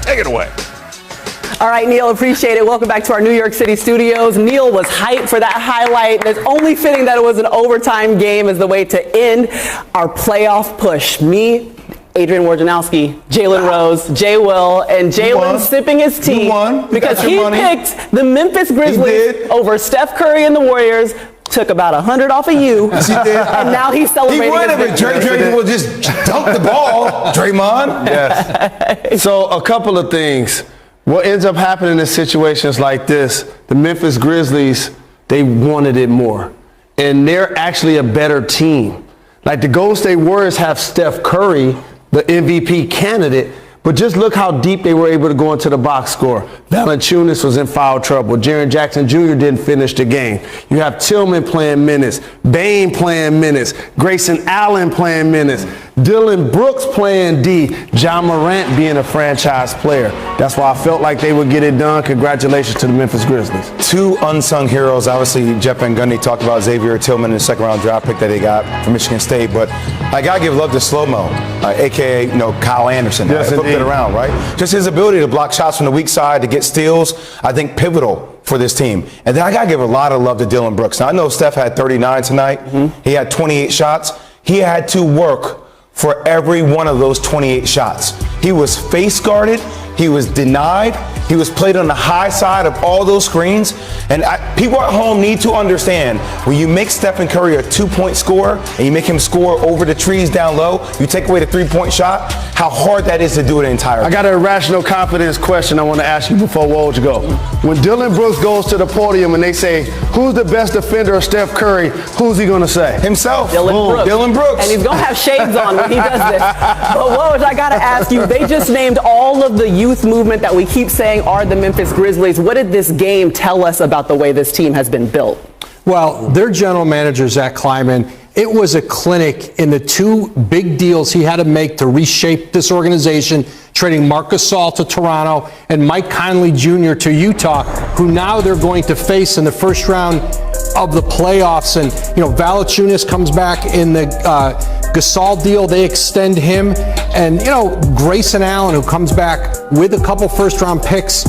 Take it away. All right, Neil, appreciate it. Welcome back to our New York City studios. Neil was hyped for that highlight. It's only fitting that it was an overtime game as the way to end our playoff push. Me, Adrian Wojnarowski, Jalen Rose, Jay Will, and Jalen sipping his tea because he picked the Memphis Grizzlies over Steph Curry and the Warriors. Took about 100 off of you, and now he's celebrating. He wanted it. Draymond will just dunk the ball. Draymond. Yes. So a couple of things. What ends up happening in situations like this, the Memphis Grizzlies, they wanted it more. And they're actually a better team. Like the Golden State Warriors have Steph Curry, the MVP candidate, but just look how deep they were able to go into the box score. Valanciunas was in foul trouble. Jaren Jackson Jr. didn't finish the game. You have Tillman playing minutes, Bane playing minutes, Grayson Allen playing minutes, Dylan Brooks playing D, John Morant being a franchise player. That's why I felt like they would get it done. Congratulations to the Memphis Grizzlies. Two unsung heroes. Obviously, Jeff Van Gundy talked about Xavier Tillman in the second-round draft pick that he got from Michigan State. But I got to give love to Slow-Mo, a.k.a. Kyle Anderson. Yes, flipped it around, right? Just his ability to block shots from the weak side, to get steals, I think pivotal for this team. And then I got to give a lot of love to Dylan Brooks. Now, I know Steph had 39 tonight. He had 28 shots. He had to work for every one of those 28 shots. He was face guarded. He was denied. He was played on the high side of all those screens. And people at home need to understand, when you make Stephen Curry a 2-point scorer and you make him score over the trees down low, you take away the 3-point shot, how hard that is to do it entire game. I got an irrational confidence question I want to ask you before Woj go. When Dylan Brooks goes to the podium and they say, who's the best defender of Steph Curry, who's he going to say? Himself. Dylan Brooks. And he's going to have shades on when he does this. But Woj, I got to ask you, they just named all of the youth movement that we keep saying are the Memphis Grizzlies. What did this game tell us about the way this team has been built? Well, their general manager, Zach Kleiman, it was a clinic in the two big deals he had to make to reshape this organization, trading Marc Gasol to Toronto and Mike Conley Jr. to Utah, who now they're going to face in the first round of the playoffs. And, Valanciunas comes back in the Gasol deal. They extend him. And, Grayson Allen, who comes back with a couple first-round picks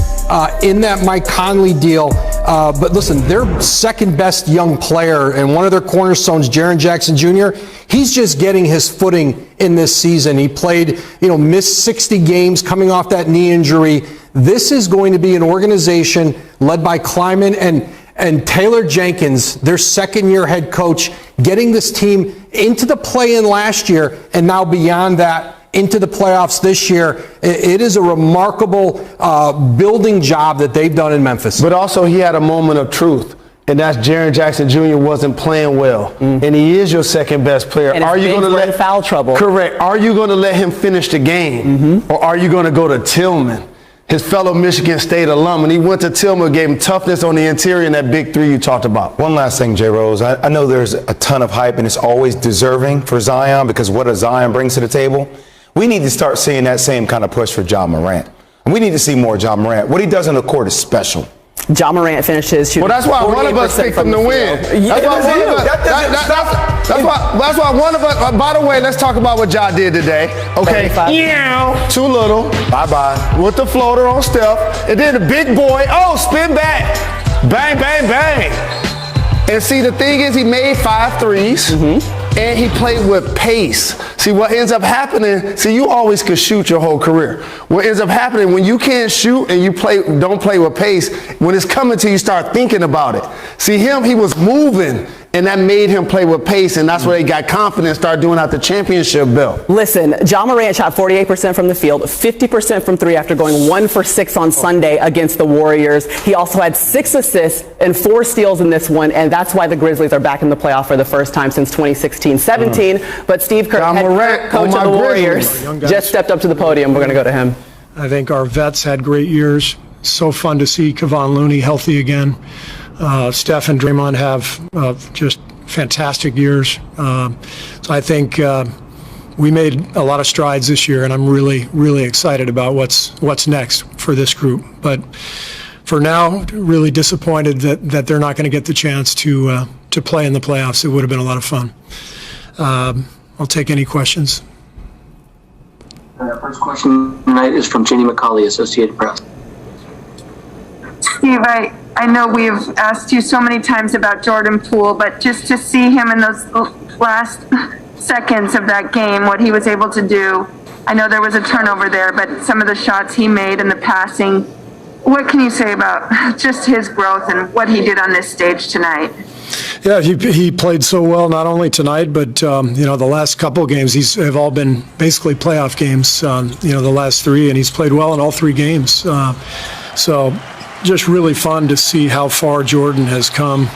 in that Mike Conley deal. But listen, their second best young player and one of their cornerstones, Jaren Jackson Jr., he's just getting his footing in this season. He played, missed 60 games coming off that knee injury. This is going to be an organization led by Kleiman and Taylor Jenkins, their second-year head coach, getting this team into the play-in last year and now beyond that into the playoffs this year. It is a remarkable building job that they've done in Memphis. But also he had a moment of truth. And that's Jaren Jackson Jr. wasn't playing well, and he is your second best player. And are you going to let foul trouble? Correct. Are you going to let him finish the game, or are you going to go to Tillman, his fellow Michigan State alum? And he went to Tillman, gave him toughness on the interior in that big three you talked about. One last thing, J. Rose. I know there's a ton of hype, and it's always deserving for Zion because what does Zion brings to the table? We need to start seeing that same kind of push for John Morant. And we need to see more John Morant. What he does on the court is special. John Morant finishes shooting. Well, that's why one of us picked him to win. That's why one of us, by the way, let's talk about what Ja did today. Okay. Too little. Bye-bye. With the floater on Steph. And then the big boy, spin back. Bang, bang, bang. And see, the thing is, he made 5 threes. And he played with pace. See, what ends up happening, you always could shoot your whole career. What ends up happening when you can't shoot and you don't play with pace, when it's coming to you, start thinking about it. See, he was moving, and that made him play with pace, and that's where he got confidence, started doing out the championship belt. Listen, John Morant shot 48% from the field, 50% from three after going 1 for 6 on Sunday against the Warriors. He also had 6 assists and 4 steals in this one, and that's why the Grizzlies are back in the playoff for the first time since 2016-17. But Steve Kerr, head coach of the Warriors, just stepped up to the podium. We're going to go to him. I think our vets had great years. So fun to see Kevon Looney healthy again. Steph and Draymond have just fantastic years. So I think we made a lot of strides this year, and I'm really, really excited about what's next for this group. But for now, really disappointed that they're not going to get the chance to play in the playoffs. It would have been a lot of fun. I'll take any questions. First question tonight is from Jenny McCauley, Associated Press. Steve, I know we've asked you so many times about Jordan Poole, but just to see him in those last seconds of that game, what he was able to do. I know there was a turnover there, but some of the shots he made and the passing, what can you say about just his growth and what he did on this stage tonight? Yeah, he played so well, not only tonight, but, the last couple of games have all been basically playoff games, the last three, and he's played well in all three games. So just really fun to see how far Jordan has come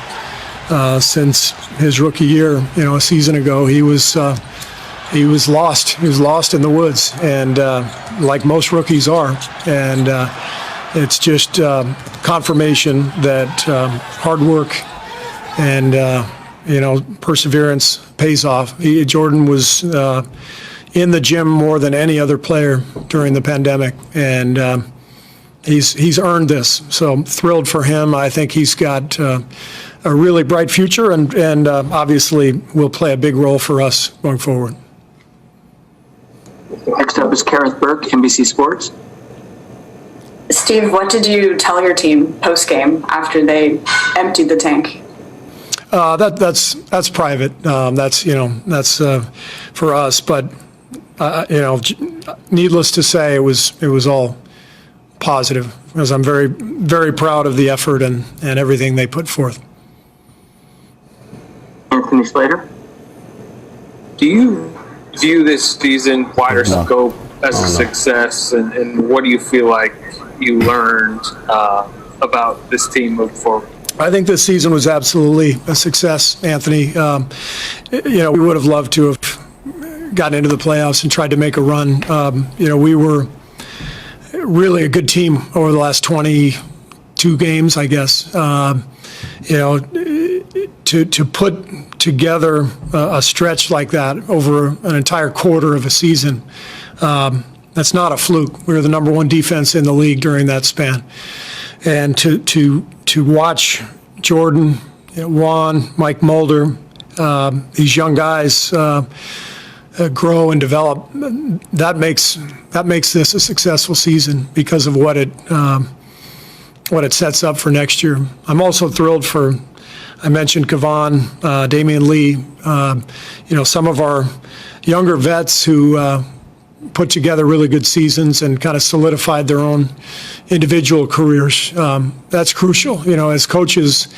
since his rookie year. A season ago, he was lost. He was lost in the woods, and like most rookies are. And it's just confirmation that hard work and perseverance pays off. Jordan was in the gym more than any other player during the pandemic, and he's earned this. So thrilled for him. I think he's got a really bright future, and obviously will play a big role for us going forward. Next up is Kareth Burke, NBC Sports. Steve, what did you tell your team post-game after they emptied the tank? That's private. That's for us. But needless to say, it was all positive, because I'm very, very proud of the effort and everything they put forth. Anthony Slater. Do you view this season, wider scope, as a success, and what do you feel like you learned about this team moving forward? I think this season was absolutely a success, Anthony. We would have loved to have gotten into the playoffs and tried to make a run. We were really a good team over the last 22 games, I guess. To put together a stretch like that over an entire quarter of a season, that's not a fluke. We were the number one defense in the league during that span. And to watch Jordan, Juan, Mike Mulder, these young guys grow and develop, that makes this a successful season because of what it sets up for next year. I'm also thrilled for, I mentioned Kevon, Damian Lee, some of our younger vets who put together really good seasons and kind of solidified their own individual careers. That's crucial. As coaches,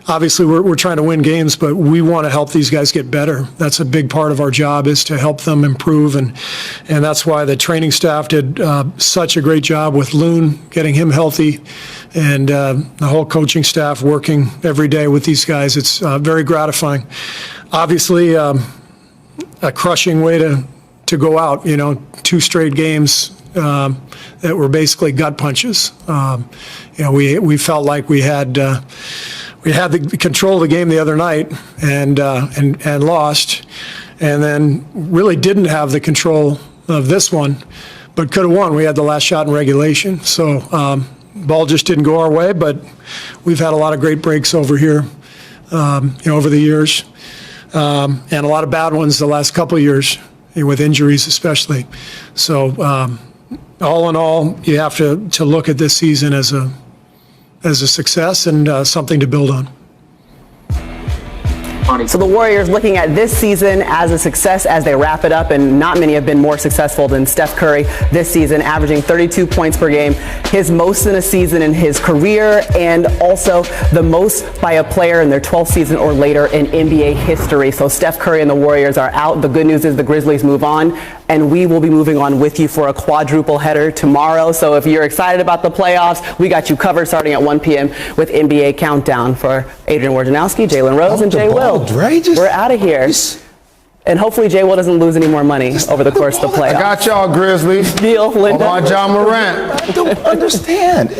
obviously we're trying to win games, but we want to help these guys get better. That's a big part of our job, is to help them improve. And that's why the training staff did such a great job with Loon, getting him healthy, and the whole coaching staff working every day with these guys. It's very gratifying. Obviously, a crushing way to go out, 2 straight games that were basically gut punches. We felt like we had the control of the game the other night and lost, and then really didn't have the control of this one, but could have won. We had the last shot in regulation, so ball just didn't go our way. But we've had a lot of great breaks over here, over the years, and a lot of bad ones the last couple of years, with injuries especially. So all in all, you have to look at this season as a success and something to build on. So the Warriors looking at this season as a success as they wrap it up, and not many have been more successful than Steph Curry this season, averaging 32 points per game, his most in a season in his career, and also the most by a player in their 12th season or later in NBA history. So Steph Curry and the Warriors are out. The good news is the Grizzlies move on, and we will be moving on with you for a quadruple header tomorrow. So if you're excited about the playoffs, we got you covered starting at 1 p.m. with NBA Countdown. For Adrian Wojnarowski, Jalen Rose, and Jay Will. We're out of here. And hopefully Jay Will doesn't lose any more money over the course of the playoffs. I got y'all, Grizzlies. Neil, Linda. On John Morant. I don't understand.